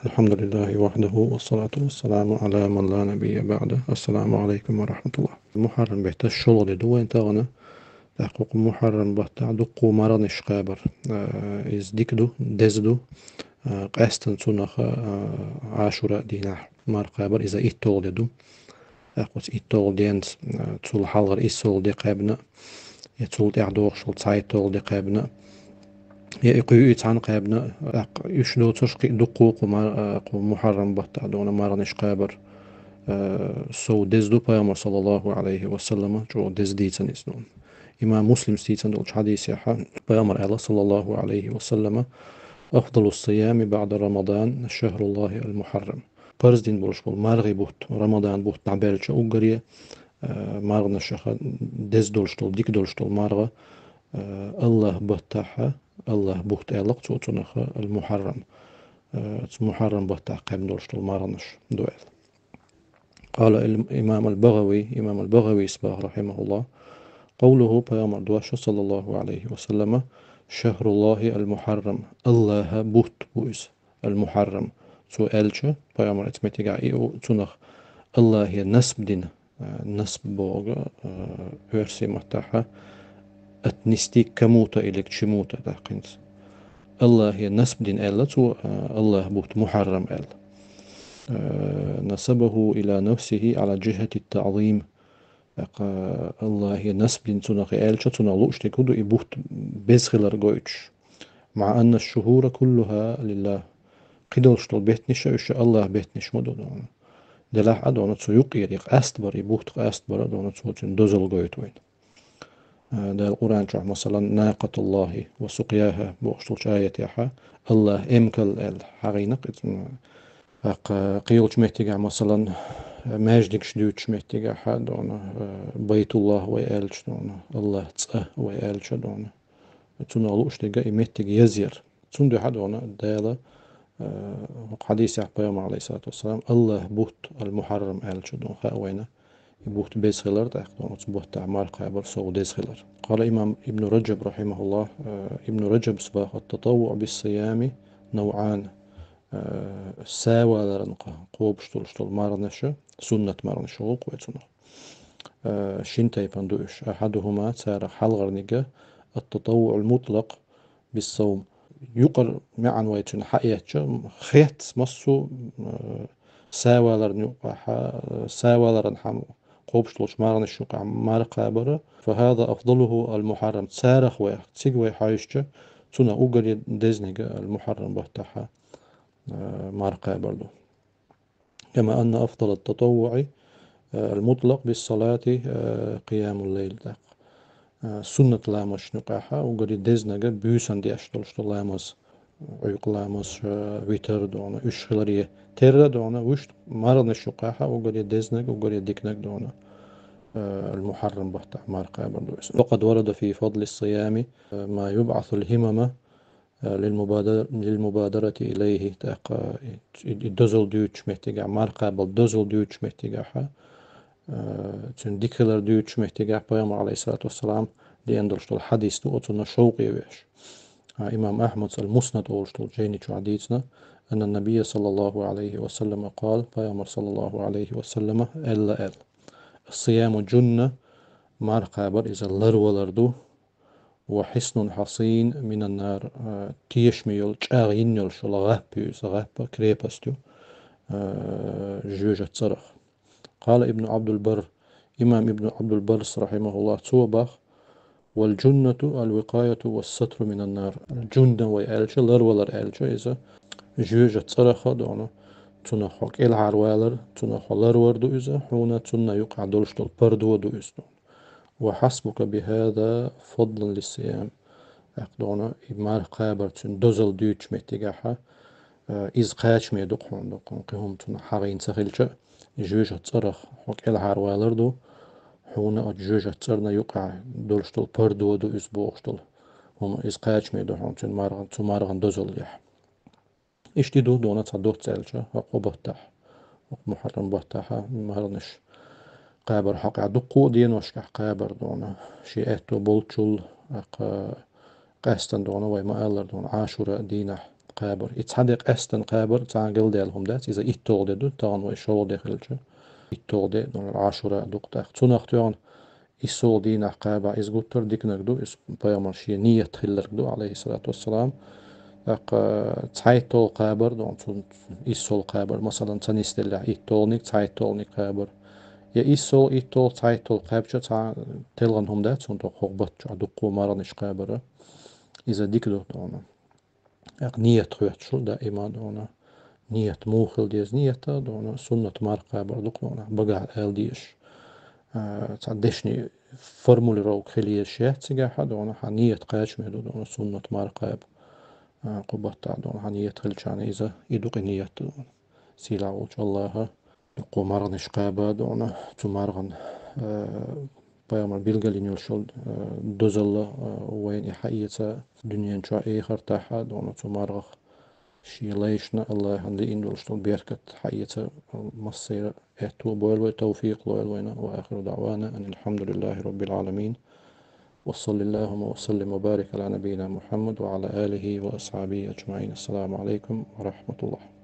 الحمد لله وحده والصلاة والسلام على من لا نبي بعده. السلام عليكم ورحمة الله. محرم بيت الشغل دوين تغنى تحقق محرم بتاع دقو مرنش قابر إز ديكدو دزدو قاستن سنخ عاشوراء دينح مار قابر إذا إيتولدو أخوص إيتول دينس تول حلغر إيسول دي قابنا يتول تعدوغ شل تايتول دي قابنا يقيو عن قابنا يشلو تشقي دقوق محرم بتاع دون مرنش قابر سو دزدو بيامر صلى الله عليه وسلم جو دز ديتن اسنون إمام مسلم ستيتن دولش حديث يحا بيامر الله صلى الله عليه وسلم أفضل الصيام بعد رمضان شهر الله المحرم برز دين بولش بول مرغي بوت رمضان بوت نعبالش أوغرية مرغنا شخا دز دولش دول ديك دولش دول مرغة الله بتاعها الله بوت ألق تونخ المحرم محرم بتاع قيم دولش دول مرغنش دوال. قال الإمام البغوي إمام البغوي إسباه رحمه الله قوله بيامر دواشة صلى الله عليه وسلم شهر الله المحرم الله بوت بويس المحرم سو ألشة بيامر اتمتقع إيو تنخ الله هي نسب دين نسب بوغ هرسي متاحة اتنستيك كموتا إليك تشموتا تحقنت الله هي نسب دين ألا تو الله بوت محرم ألا نسبه إلى نفسه على جهة التعظيم الله هي نسب دين تنقي آلشة تنالوش تكودو إبوت بزخلر جويتش مع أن الشهور كلها لله قدوش طول بيتنش إيش الله بيتنش مدو دون دلاح أدونا تسو يقير أستبر إبوت أستبر أدونا تسو تندوزل جويتوين ده القرآن شرح مثلا ناقة الله وسقياها بوشتلش آية يحا الله إمكل الحغينق قيلش محتاج مثلا ماجدك شدوتش محتاج حد دونا بيت الله ويالش دونا الله تسأه ويالش دونا تنالوش تجا محتاج يزير تندو حد دونا دالا حديث يحبيهم عليه الصلاة والسلام الله بوت المحرم آلش دون خاوينا بوت بيس خلر تأخذون بوت تعمار قابر سو ديس خلر. قال إمام ابن رجب رحمه الله ابن رجب صباح التطوع بالصيام نوعان ساوى لرنقة قوب شتول مارنشة سنة مارنشة وقوة شنتي بندوش أحدهما سار حلغرنجة التطوع المطلق بالصوم يقر معا ويتشن حقيقة خيت مصو ساوى لرن قوب شتولش مارنشة مار قابرة فهذا أفضله المحرم سارخ ويح تسيق حايشة سنة أقر دزنجة المحرم بحتها مارقة برضو. كما أن أفضل التطوع المطلق بالصلاة قيام الليل سنة لامش نقاحة وقري دزنجة بيوسن دي أشتلش لامس عيق لامس ويتر دونا أشخلرية تيرا دونا وش مرن الشقاحة وقري دزنج وقري ديكنج دونا المحرم بحتة مارقة برضو. وقد ورد في فضل الصيام ما يبعث الهمم للمبادرة إليه الدوزل دوتش محتاجة مارقة بل دوزل دوتش محتاجة تون ديكلر دوتش محتاجة بيام عليه الصلاة والسلام دي أندرشتو الحديث تو أتونا شوقي ويش إمام أحمد المسند أولشتو جيني شو حديثنا أن النبي صلى الله عليه وسلم قال بيام صلى الله عليه وسلم إلا الصيام جنة مارقة بر إذا لرولردو وحصن حصين من النار تيشميول تشاغينيول شو لغابة كريبستو جوجة صرخ. قال ابن عبد البر إمام ابن عبد البر رحمه الله توبخ والجنة الوقاية والستر من النار الجنة ويالش لر ولر آلش إذا جوجة صرخ دونه تنحوك إلعار والر تنحو لر وردو إذا حونا تنا يقع دولشتو البردو ودو إذا وحسبك بهذا فضلا للصيام أقدونا إمار قابر تن دوزل دوتش متجاحة إز قاش ميدقون قهم تن حغين سخيلشة جوجة تصرخ حق العار والردو حونا جوجة تصرنا يقع دولشتل بردو ودو إسبوغشتل هم إز قاش ميدقون تن مارغن دوزل يح إشتدو دونا تصدوه تسالشة حقو بطاح حق محرم بطاحة مهرنش قابر حق عدقو دين وشكح قابر دونا شيئتو بولتشل قاستن دونا وما ألر دون عاشوراء دينح قابر يتحدق أستن قابر تعقل ديالهم دات إذا إتول ديدو تاغن وإشول ديخلجو إتول دي دون العاشوراء دوقتاخ توناخ تيون إسول دينا قابا إزغوتر ديكنردو إس بيامر شي نية تخلردو عليه الصلاة والسلام أق تايتول قابر دون إسول قابر مثلا تنستلع إتولنيك تايتولنيك قابر يا إسول إتول تايتول قابشة تا تلغنهم دات سنتو خغبت دقو مارنش قابر إذا ديكدو دون أق نية تخويتشو دائما دون نية موخل ديز نية دون سنة مارقا بردوق دون بقى آل ديش تعدشني فرمولي رو خليه الشيء تسيقا دون نية قاش مهدو دون سنة مارقا قبطة دون نية خلشان إذا يدوق نية دون سيلاوش الله دقو مرغنش قابا دون تمارغن بيامر بيلغالين يلشل دوزل وين يحييتا دنيا شو أي خرطاحة دون تمارغ شي ليشنا الله عندي إن دولشتو بيركت حياته مصير إهتو بولوي توفيق لوينا وآخر دعوانا أن الحمد لله رب العالمين وصلى اللهم وسلم وبارك على نبينا محمد وعلى آله وأصحابه أجمعين. السلام عليكم ورحمة الله.